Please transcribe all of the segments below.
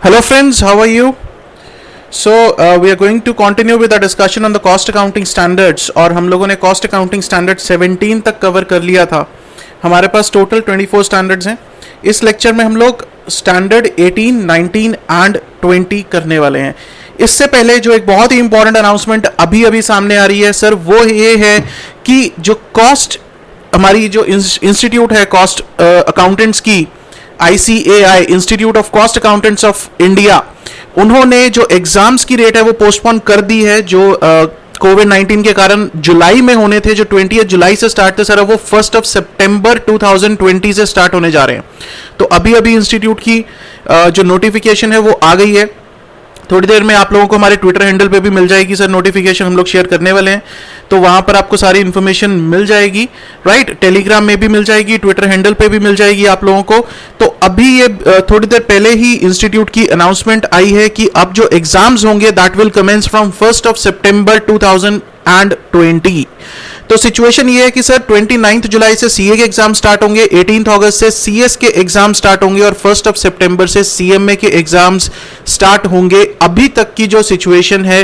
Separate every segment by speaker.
Speaker 1: Hello friends, how are you? So we are going to continue with our discussion on the cost accounting standards और हम लोगों ने cost accounting standard 17 तक cover कर लिया था. हमारे पास टोटल 24 स्टैंडर्ड्स हैं. इस लेक्चर में हम लोग स्टैंडर्ड 18, 19 एंड 20 करने वाले हैं. इससे पहले जो एक बहुत ही इंपॉर्टेंट अनाउंसमेंट अभी अभी सामने आ रही है सर, वो ये है कि जो कॉस्ट हमारी जो इंस्टीट्यूट है कॉस्ट अकाउंटेंट्स की, ICAI institute of cost accountants of India, उन्होंने जो एग्जाम्स की डेट है वो पोस्टपोन कर दी है. जो कोविड-19 के कारण जुलाई में होने थे, जो 20 जुलाई से स्टार्ट थे सर, वो 1 सितंबर 2020 से स्टार्ट होने जा रहे हैं. तो अभी अभी इंस्टीट्यूट की जो नोटिफिकेशन है वो आ गई है. थोड़ी देर में आप लोगों को हमारे ट्विटर हैंडल पे भी मिल जाएगी सर नोटिफिकेशन, हम लोग शेयर करने वाले हैं. तो वहां पर आपको सारी इन्फॉर्मेशन मिल जाएगी, राइट. टेलीग्राम में भी मिल जाएगी, ट्विटर हैंडल पे भी मिल जाएगी आप लोगों को. तो अभी ये थोड़ी देर पहले ही इंस्टीट्यूट की अनाउंसमेंट आई है कि अब जो एग्जाम्स होंगे दैट विल कमेंस फ्रॉम 1 सितंबर 2020. तो सिचुएशन ये है कि सर 29 जुलाई से सीए के एग्जाम स्टार्ट होंगे, 18 अगस्त से सीएस के एग्जाम स्टार्ट होंगे और 1 सितंबर से सीएमए के एग्जाम्स स्टार्ट होंगे. अभी तक की जो सिचुएशन है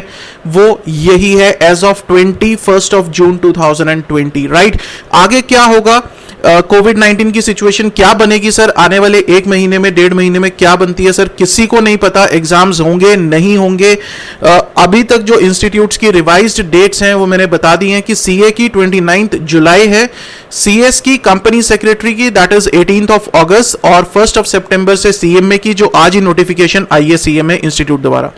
Speaker 1: वो यही है एज ऑफ 21 जून 2020, राइट. आगे क्या होगा, कोविड-19 की सिचुएशन क्या बनेगी सर, आने वाले एक महीने में, 1.5 महीने में क्या बनती है सर, किसी को नहीं पता. एग्जाम्स होंगे नहीं होंगे. अभी तक जो इंस्टीट्यूट्स की रिवाइज्ड डेट्स हैं वो मैंने बता दी हैं कि सीए की 29 जुलाई है, सीएस की कंपनी सेक्रेटरी की दैट इज 18 अगस्त और 1 सितंबर से सीएमए की, जो आज ही नोटिफिकेशन आई है सीएमए इंस्टीट्यूट द्वारा.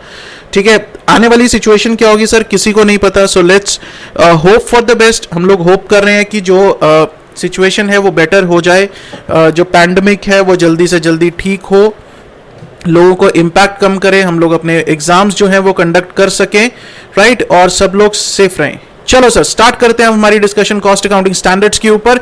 Speaker 1: ठीक है, आने वाली सिचुएशन क्या होगी सर, किसी को नहीं पता. So let's hope for the best. हम लोग होप कर रहे हैं कि जो सिचुएशन है वो बेटर हो जाए, जो पैंडमिक है वो जल्दी से जल्दी ठीक हो, लोगों को इम्पैक्ट कम करे, हम लोग अपने एग्जाम्स जो हैं वो कंडक्ट कर सकें, राइट, और सब लोग सेफ रहें. चलो सर स्टार्ट करते हैं हमारी डिस्कशन कॉस्ट अकाउंटिंग स्टैंडर्ड्स के ऊपर.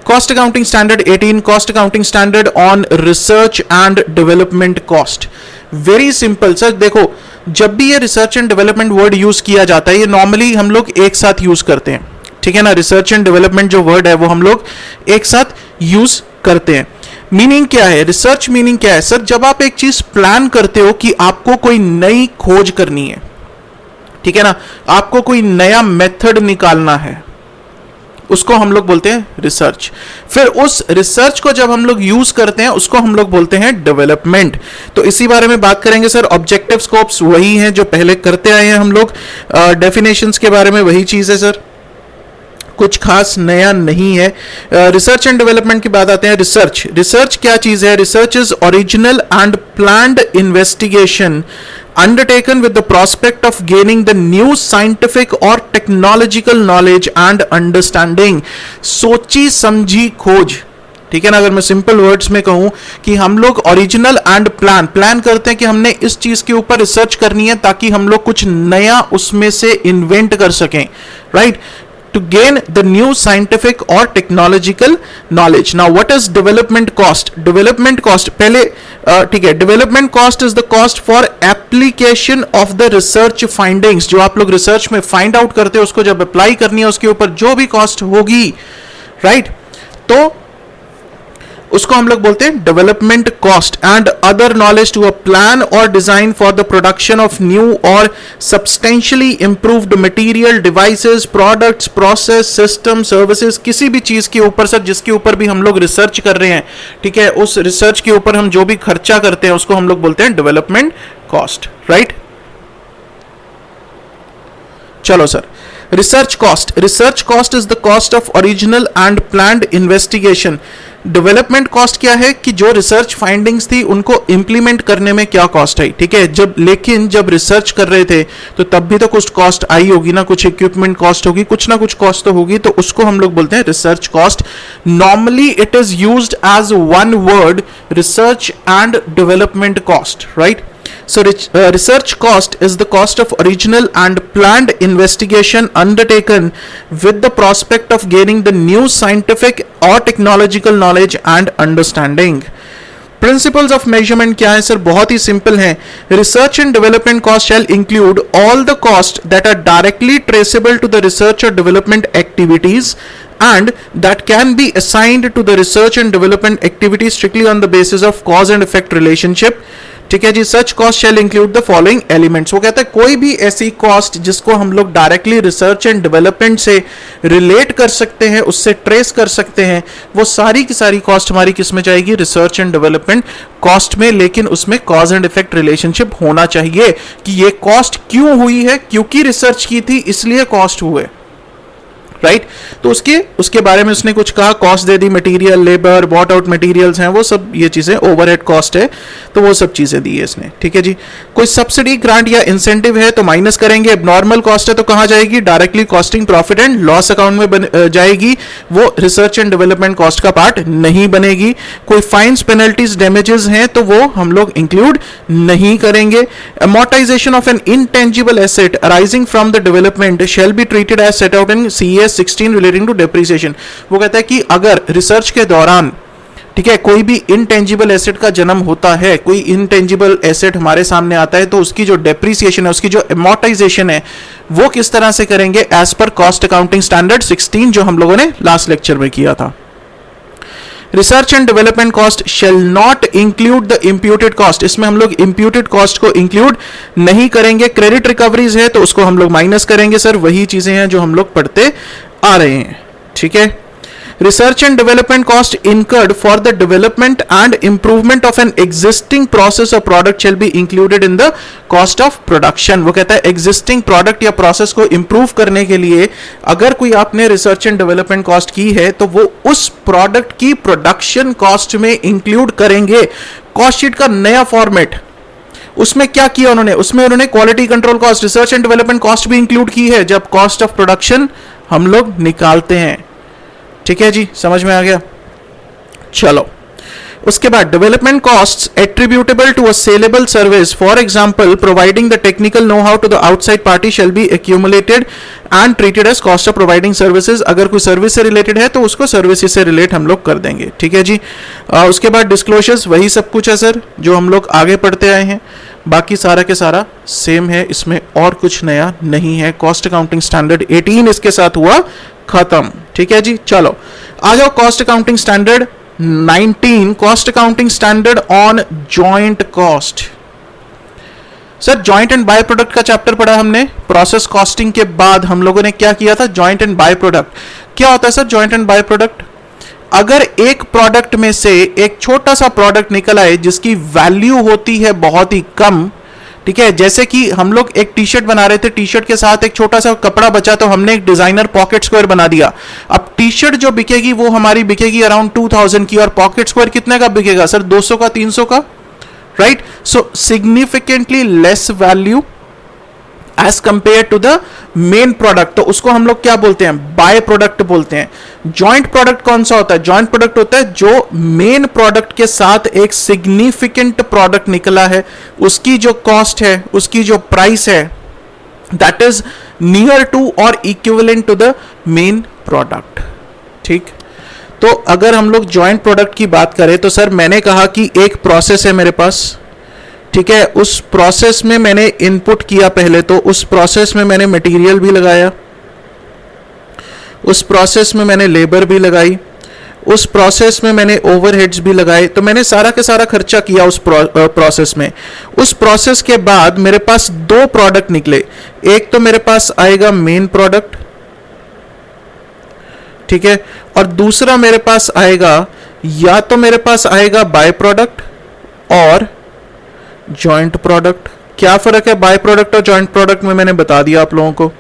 Speaker 1: Cost accounting standard 18, cost accounting standard on research and development cost. Very simple sir. देखो, जब भी ये research and development word use किया जाता है, ये नॉर्मली हम लोग एक साथ यूज करते हैं, ठीक है ना. रिसर्च एंड डेवलपमेंट जो वर्ड है वो हम लोग एक साथ यूज करते हैं. मीनिंग क्या है, रिसर्च मीनिंग क्या है सर, जब आप एक चीज प्लान करते हो कि आपको कोई नई खोज करनी है, ठीक है ना, आपको कोई नया मेथड निकालना है, उसको हम लोग बोलते हैं रिसर्च. फिर उस रिसर्च को जब हम लोग यूज करते हैं उसको हम लोग बोलते हैं डेवलपमेंट. तो इसी बारे में बात करेंगे सर. ऑब्जेक्टिव स्कोप्स वही हैं जो पहले करते आए हैं हम लोग. डेफिनेशंस के बारे में वही चीज है सर, कुछ खास नया नहीं है. रिसर्च एंड डेवलपमेंट की बात आते हैं. रिसर्च क्या चीज है, research is original and planned investigation undertaken with the prospect of gaining the new scientific or technological knowledge and understanding. सोची समझी खोज, ठीक है ना. अगर मैं सिंपल वर्ड्स में कहूं कि हम लोग ओरिजिनल एंड प्लान करते हैं कि हमने इस चीज के ऊपर रिसर्च करनी है ताकि हम लोग कुछ नया उसमें से इन्वेंट कर सकें, right, to gain the new scientific or technological knowledge. Now what is development cost? Development cost पहले ठीक है, development cost is the cost for application of the research findings. जो आप लोग रिसर्च में फाइंड आउट करते हो उसको जब अप्लाई करनी है उसके ऊपर जो भी कॉस्ट होगी, राइट, तो उसको हम लोग बोलते हैं development cost. And other knowledge to a plan और design for the production of new और substantially improved material, devices, products, process, system, services, किसी भी चीज के ऊपर सर जिसके ऊपर भी हम लोग रिसर्च कर रहे हैं, ठीक है, उस रिसर्च के ऊपर हम जो भी खर्चा करते हैं उसको हम लोग बोलते हैं डेवलपमेंट कॉस्ट, राइट. चलो sir, research cost is the cost of original and planned investigation. Development cost क्या है कि जो रिसर्च फाइंडिंग्स थी उनको इंप्लीमेंट करने में क्या कॉस्ट आई, ठीक है. जब रिसर्च कर रहे थे तो तब भी तो कुछ कॉस्ट आई होगी ना, कुछ इक्विपमेंट कॉस्ट होगी, कुछ ना कुछ कॉस्ट तो होगी, तो उसको हम लोग बोलते हैं research cost. Normally it is used as one word, research and development cost, right. So research cost is the cost of original and planned investigation undertaken with the prospect of gaining the new scientific or technological knowledge and understanding. Principles of measurement क्या है sir, बहुत ही simple है. Research and development cost shall include all the costs that are directly traceable to the research or development activities and that can be assigned to the research and development activities strictly on the basis of cause and effect relationship. ठीक है जी, such cost shall include the following elements. वो कहता है कोई भी ऐसी cost जिसको हम लोग डायरेक्टली रिसर्च एंड डेवलपमेंट से रिलेट कर सकते हैं, उससे ट्रेस कर सकते हैं, वो सारी की सारी कॉस्ट हमारी किस में जाएगी, रिसर्च एंड डेवलपमेंट कॉस्ट में। लेकिन उसमें कॉज एंड इफेक्ट रिलेशनशिप होना चाहिए कि ये कॉस्ट क्यों हुई है, क्योंकि रिसर्च की थी इसलिए कॉस्ट हुए, राइट। तो उसके बारे में उसने कुछ कहा, कॉस्ट दे दी, material, labour, bought out materials हैं, वो सब ये चीजें, ओवरहेड कॉस्ट है, तो वो सब चीजें दी है इसने, ठीक है जी। कोई सब्सिडी, ग्रांट या इंसेंटिव है तो माइनस करेंगे। नॉर्मल कॉस्ट है तो कहां जाएगी, directly costing profit and loss account में जाएगी, वो रिसर्च एंड डेवलपमेंट कॉस्ट का पार्ट नहीं बनेगी। कोई फाइन्स, पेनल्टीज, डैमेजेस हैं तो वो हम लोग इंक्लूड नहीं करेंगे। Amortisation of an intangible asset arising from the development shall be treated as set out in CA 16 relating to depreciation. वो कहता है कि अगर रिसर्च के दौरान, ठीक है, कोई भी इनटेंजिबल एसेट का जन्म होता है, कोई इनटेंजिबल एसेट हमारे सामने आता है, तो उसकी जो डेप्रिसिएशन है, उसकी जो अमोर्टाइजेशन है, वो किस तरह से करेंगे, as per cost accounting standard 16 जो हम लोगों ने लास्ट लेक्चर में किया था। Research and development cost shall not include the imputed cost. इसमें हम लोग इंप्यूटेड कॉस्ट को इंक्लूड नहीं करेंगे। क्रेडिट रिकवरीज है तो उसको हम लोग माइनस करेंगे। सर वही चीजें हैं जो हम लोग पढ़ते आ रहे हैं, ठीक है। Research and development cost incurred for the development and improvement of an existing process और product shall be included in the cost of production. वो कहता है एग्जिस्टिंग प्रोडक्ट या प्रोसेस को इंप्रूव करने के लिए अगर कोई आपने रिसर्च एंड डेवलपमेंट कॉस्ट की है तो वो उस प्रोडक्ट की प्रोडक्शन कॉस्ट में इंक्लूड करेंगे। कॉस्ट शीट का नया फॉर्मेट, उसमें क्या किया उन्होंने, उसमें उन्होंने quality control cost, research and development cost भी इंक्लूड की है जब कॉस्ट ऑफ प्रोडक्शन हम लोग निकालते हैं, ठीक है जी, समझ में आ गया। चलो उसके बाद development costs attributable to a saleable service, for example providing the technical know how to the outside party shall be accumulated and treated as cost of providing services. अगर कोई सर्विस से रिलेटेड है तो उसको सर्विस से relate हम लोग कर देंगे, ठीक है जी। उसके बाद डिस्क्लोजर्स, वही सब कुछ है सर जो हम लोग आगे पढ़ते आए हैं, बाकी सारा के सारा सेम है, इसमें और कुछ नया नहीं है। कॉस्ट अकाउंटिंग स्टैंडर्ड 18 इसके साथ हुआ खत्म, ठीक है जी। चलो आ जाओ cost accounting standard 19, cost accounting standard on joint cost. Sir joint and by product का चैप्टर पढ़ा हमने, प्रोसेस कॉस्टिंग के बाद हम लोगों ने क्या किया था, जॉइंट एंड बाय प्रोडक्ट। क्या होता है sir joint and by product, अगर एक प्रोडक्ट में से एक छोटा सा प्रोडक्ट निकल आए जिसकी वैल्यू होती है बहुत ही कम, ठीक है, जैसे कि हम लोग एक टी शर्ट बना रहे थे, टी शर्ट के साथ एक छोटा सा कपड़ा बचा तो हमने एक डिजाइनर पॉकेट स्क्वायर बना दिया। अब टी शर्ट जो बिकेगी वो हमारी बिकेगी अराउंड 2000 की, और पॉकेट स्क्वायर कितने का बिकेगा सर, 200 का, 300 का, right. So significantly less value as compared to the main product, तो उसको हम लोग क्या बोलते हैं, बाय प्रोडक्ट बोलते हैं। जॉइंट प्रोडक्ट कौन सा होता है, जॉइंट प्रोडक्ट होता है जो मेन प्रोडक्ट के साथ एक सिग्निफिकेंट प्रोडक्ट निकला है, उसकी जो कॉस्ट है, उसकी जो प्राइस है, दैट इज नियर टू और equivalent to the main product, ठीक। तो अगर हम लोग जॉइंट प्रोडक्ट की बात करें तो सर मैंने कहा कि एक प्रोसेस है मेरे पास, ठीक है, उस प्रोसेस में मैंने इनपुट किया पहले, तो उस प्रोसेस में मैंने मटेरियल भी लगाया, उस प्रोसेस में मैंने लेबर भी लगाई, उस प्रोसेस में मैंने ओवरहेड्स भी लगाए, तो मैंने सारा के सारा खर्चा किया उस प्रोसेस में। उस प्रोसेस के बाद मेरे पास दो प्रोडक्ट निकले, एक तो मेरे पास आएगा मेन प्रोडक्ट, ठीक है, और दूसरा मेरे पास आएगा, या तो मेरे पास आएगा बाय प्रोडक्ट और जॉइंट प्रोडक्ट। क्या फर्क है बाय प्रोडक्ट और जॉइंट प्रोडक्ट में, मैंने बता दिया आप लोगों को,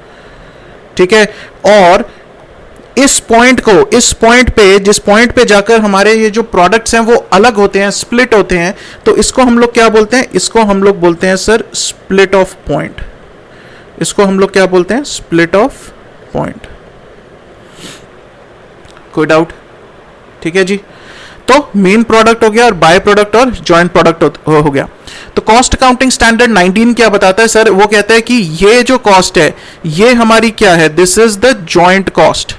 Speaker 1: ठीक है। और इस पॉइंट पे, जिस पॉइंट पे जाकर हमारे ये जो प्रोडक्ट्स हैं वो अलग होते हैं, स्प्लिट होते हैं, तो इसको हम लोग क्या बोलते हैं, इसको हम लोग बोलते हैं सर स्प्लिट ऑफ पॉइंट। इसको हम लोग क्या बोलते हैं, स्प्लिट ऑफ पॉइंट। कोई डाउट, ठीक है जी। तो मेन प्रोडक्ट हो गया और बाय प्रोडक्ट और जॉइंट प्रोडक्ट हो गया। तो कॉस्ट अकाउंटिंग स्टैंडर्ड 19 क्या बताता है सर, वो कहता है कि ये जो कॉस्ट है ये हमारी क्या है, this is the joint cost.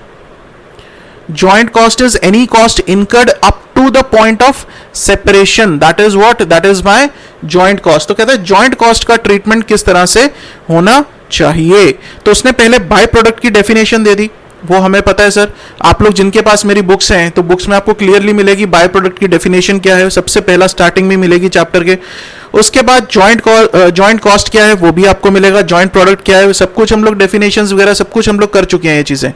Speaker 1: Joint cost is any cost incurred up to the point of separation, that is what, that is my joint cost. तो कहता है जॉइंट कॉस्ट का ट्रीटमेंट किस तरह से होना चाहिए। तो उसने पहले बाय प्रोडक्ट की डेफिनेशन दे दी, वो हमें पता है सर, आप लोग जिनके पास मेरी बुक्स हैं तो बुक्स में आपको क्लियरली मिलेगी बाय प्रोडक्ट की डेफिनेशन क्या है, सबसे पहला स्टार्टिंग में मिलेगी चैप्टर के। उसके बाद जॉइंट कॉस्ट क्या है वो भी आपको मिलेगा, जॉइंट प्रोडक्ट क्या है, सब कुछ हम लोग डेफिनेशंस वगैरह सब कुछ हम लोग कर चुके हैं ये चीजें,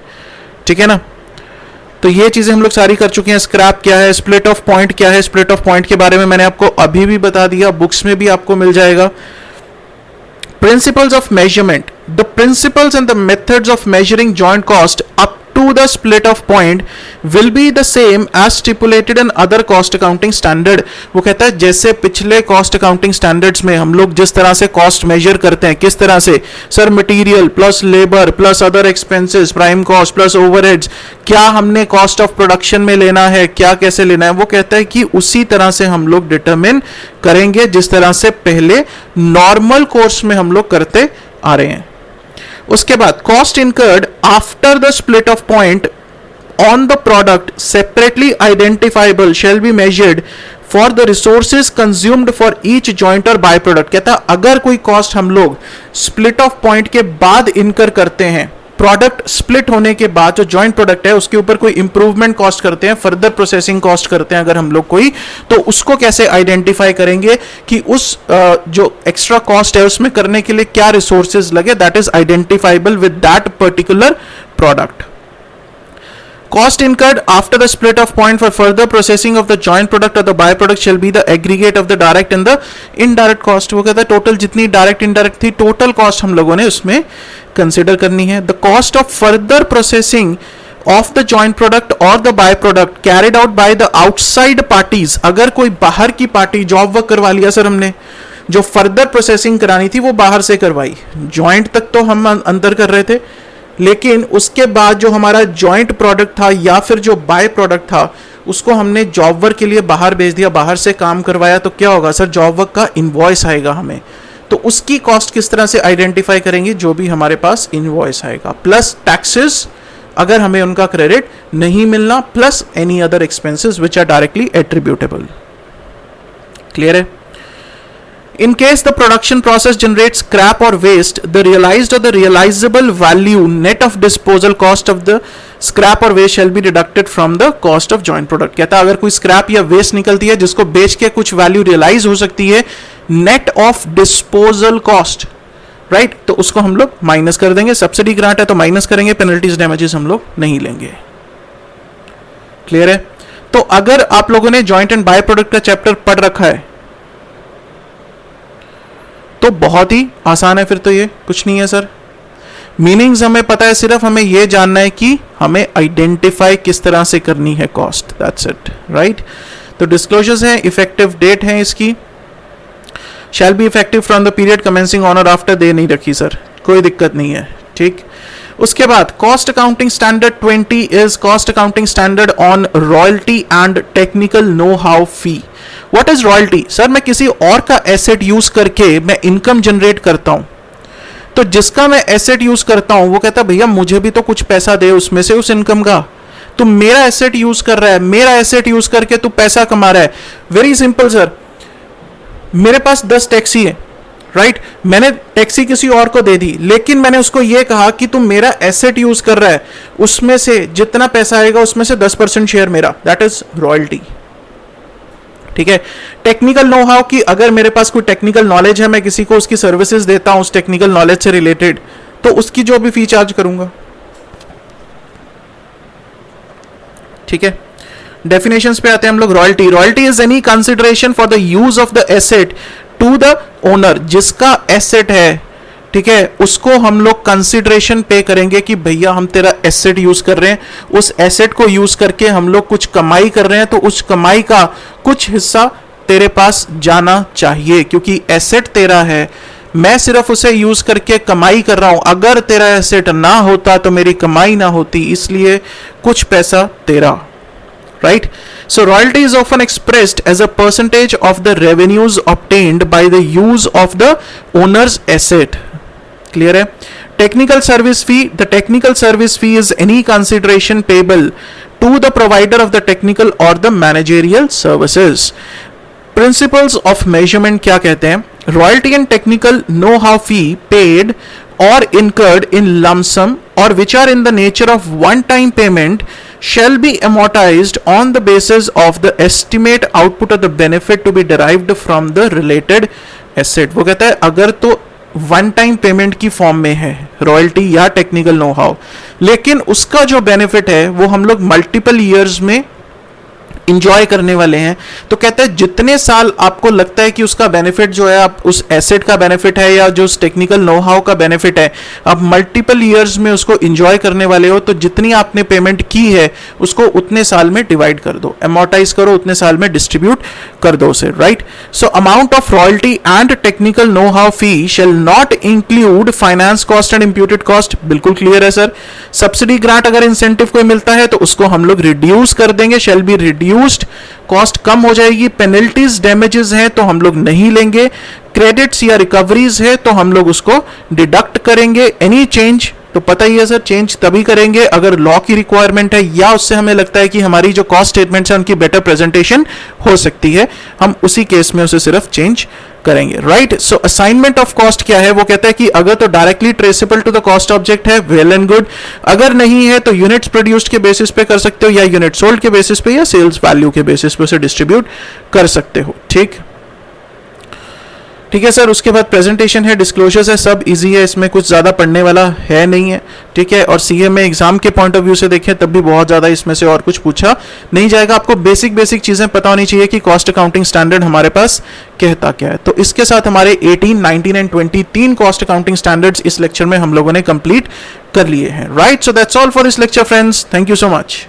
Speaker 1: ठीक है ना। तो ये चीजें हम लोग सारी कर चुके हैं। स्क्रैप क्या है, स्प्लिट ऑफ पॉइंट क्या है, स्प्लिट ऑफ पॉइंट के बारे में मैंने आपको अभी भी बता दिया, बुक्स में भी आपको मिल जाएगा। Principles of measurement. The principles and the methods of measuring joint cost up to the split of point will be the same as stipulated in other cost accounting standard. वो कहता है जैसे पिछले cost accounting standards में हम लोग जिस तरह से cost measure करते हैं, किस तरह से sir, material plus labor plus other expenses, prime cost plus overheads, क्या हमने cost of production में लेना है, क्या कैसे लेना है, वो कहता है कि उसी तरह से हम लोग determine करेंगे जिस तरह से पहले नॉर्मल कोर्स में हम लोग करते आ रहे हैं। उसके बाद cost incurred after the split of point on the product separately identifiable shall be measured for the resources consumed for each joint और बाय प्रोडक्ट। कहता है अगर कोई कॉस्ट हम लोग स्प्लिट ऑफ पॉइंट के बाद इनकर करते हैं, प्रोडक्ट स्प्लिट होने के बाद जो जॉइंट प्रोडक्ट है उसके ऊपर कोई इंप्रूवमेंट कॉस्ट करते हैं, फर्दर प्रोसेसिंग कॉस्ट करते हैं अगर हम लोग कोई, तो उसको कैसे आइडेंटिफाई करेंगे कि उस जो एक्स्ट्रा कॉस्ट है उसमें करने के लिए क्या रिसोर्सेज लगे, that is identifiable with that particular product. Cost incurred after the split of point for further processing of the joint product or the byproduct shall be the aggregate of the direct and the indirect cost। वो कहता है total जितनी direct indirect थी total cost हम लोगों ने उसमें consider करनी है। The cost of further processing of the joint product और the by product carried out by the outside parties. अगर कोई बाहर की पार्टी जॉब वर्क करवा लिया सर हमने, जो फर्दर प्रोसेसिंग करानी थी वो बाहर से करवाई, जॉइंट तक तो हम अंदर कर रहे थे, लेकिन उसके बाद जो हमारा जॉइंट प्रोडक्ट था या फिर जो बाय प्रोडक्ट था उसको हमने जॉब वर्क के लिए बाहर भेज दिया, बाहर से काम करवाया, तो क्या होगा सर, जॉब वर्क का इनवॉइस आएगा हमें, तो उसकी कॉस्ट किस तरह से आइडेंटिफाई करेंगे, जो भी हमारे पास इनवॉइस आएगा, प्लस टैक्सेस अगर हमें उनका क्रेडिट नहीं मिलना, plus any other expenses which are directly attributable. Clear है। In case the production process generates scrap or waste, the realized or the realizable value net of disposal cost of the scrap or waste shall be deducted from the cost of joint product। कहता है अगर कोई scrap या waste निकलती है जिसको बेच के कुछ वैल्यू रियलाइज हो सकती है, net of disposal cost, right, तो उसको हम लोग माइनस कर देंगे। सब्सिडी ग्रांट है तो माइनस करेंगे, पेनल्टीज डैमेजेस हम लोग नहीं लेंगे। क्लियर है। तो अगर आप लोगों ने जॉइंट एंड बाय प्रोडक्ट का चैप्टर पढ़ रखा है तो बहुत ही आसान है, फिर तो ये कुछ नहीं है सर, मीनिंग्स हमें पता है, सिर्फ हमें ये जानना है कि हमें आइडेंटिफाई किस तरह से करनी है कॉस्ट, दैट्स इट, राइट। तो डिस्क्लोजर्स है, इफेक्टिव डेट है इसकी, shall be effective from the period commencing on और आफ्टर, दे नहीं रखी सर, कोई दिक्कत नहीं है, ठीक। उसके बाद cost accounting standard 20 is cost accounting standard on royalty and technical know how fee. What is royalty? Sir मैं किसी और का एसेट यूज करके मैं इनकम जनरेट करता हूं, तो जिसका मैं एसेट यूज करता हूं वो कहता है भैया मुझे भी तो कुछ पैसा दे उसमें से, उस इनकम का। तू मेरा एसेट यूज कर रहा है, मेरा एसेट यूज करके तू पैसा कमा रहा है। वेरी सिंपल सर, मेरे पास 10 टैक्सी है, राइट, मैंने टैक्सी किसी और को दे दी, लेकिन मैंने उसको यह कहा कि तुम मेरा एसेट यूज कर रहा है, उसमें से जितना पैसा आएगा उसमें से 10% शेयर मेरा, दैट इज रॉयल्टी। ठीक है। टेक्निकल नो हाउ कि अगर मेरे पास कोई टेक्निकल नॉलेज है, मैं किसी को उसकी सर्विसेज देता हूं उस टेक्निकल नॉलेज से रिलेटेड, तो उसकी जो भी फी चार्ज करूंगा। ठीक है। डेफिनेशंस पे आते हैं हम लोग। Royalty, royalty is any consideration for the use of the asset to the owner. जिसका एसेट है, ठीक है, उसको हम लोग कंसिडरेशन पे करेंगे कि भैया हम तेरा एसेट यूज कर रहे हैं, उस एसेट को यूज करके हम लोग कुछ कमाई कर रहे हैं, तो उस कमाई का कुछ हिस्सा तेरे पास जाना चाहिए, क्योंकि एसेट तेरा है, मैं सिर्फ उसे यूज करके कमाई कर रहा हूं। अगर तेरा एसेट ना होता तो मेरी कमाई ना होती, इसलिए कुछ पैसा तेरा, right? So royalty is often expressed as a percentage of the revenues obtained by the use of the owner's asset. Clear है? Technical service fee, the technical service fee is any consideration payable to the provider of the technical or the managerial services. Principles of measurement क्या कहते हैं? Royalty and technical know-how fee paid or incurred in lump sum or which are in the nature of one-time payment shall be amortized on the basis of the estimate output of the benefit to be derived from the related asset। वो कहता है अगर तो one time payment की form में है royalty या technical know how, लेकिन उसका जो बेनिफिट है वो हम लोग मल्टीपल ईयर्स में इंजॉय करने वाले हैं, तो कहते हैं जितने साल आपको लगता है कि उसका बेनिफिट जो है, आप उस एसेट का बेनिफिट है या जो टेक्निकल नो हाउ का बेनिफिट है, आप मल्टीपल ईयर्स में उसको इंजॉय करने वाले हो, तो जितनी आपने पेमेंट की है उसको उतने साल में डिवाइड कर दो, अमोर्टाइज करो, उतने साल में डिस्ट्रीब्यूट कर दो उसे, right. So amount of royalty and technical know how fee shall not include finance cost and imputed cost. बिल्कुल क्लियर है सर। सब्सिडी ग्रांट अगर इंसेंटिव कोई मिलता है तो उसको हम लोग रिड्यूस कर देंगे, शेल बी रिड्यूस्ड, कॉस्ट कम हो जाएगी। पेनल्टीज डैमेजेस हैं तो हम लोग नहीं लेंगे, क्रेडिट्स या रिकवरीज है तो हम लोग उसको डिडक्ट करेंगे। एनी चेंज तो पता ही है सर, चेंज तभी करेंगे अगर लॉ की रिक्वायरमेंट है या उससे हमें लगता है कि हमारी जो कॉस्ट स्टेटमेंट्स है उनकी बेटर प्रेजेंटेशन हो सकती है, हम उसी केस में उसे सिर्फ चेंज करेंगे, right. So assignment of cost क्या है, वो कहता है कि अगर तो directly traceable to the cost object है, वेल एंड गुड, अगर नहीं है तो यूनिट्स प्रोड्यूस्ड के बेसिस पे कर सकते हो या यूनिट सोल्ड के बेसिस पे या सेल्स वैल्यू के बेसिस पे उसे डिस्ट्रीब्यूट कर सकते हो, ठीक है सर। उसके बाद प्रेजेंटेशन है, डिस्क्लोजर्स है, सब इजी है, इसमें कुछ ज़्यादा पढ़ने वाला है नहीं है, ठीक है। और सीए में एग्जाम के पॉइंट ऑफ व्यू से देखें तब भी बहुत ज़्यादा इसमें से और कुछ पूछा नहीं जाएगा। आपको बेसिक चीज़ें पता होनी चाहिए कि कॉस्ट अकाउंटिंग स्टैंडर्ड हमारे पास कहता क्या है। तो इसके साथ हमारे 18, 19 एंड 20 तीन कॉस्ट अकाउंटिंग स्टैंडर्ड्स इस लेक्चर में हम लोगों ने कंप्लीट कर लिए हैं, right. So that's all for this lecture friends, thank you so much.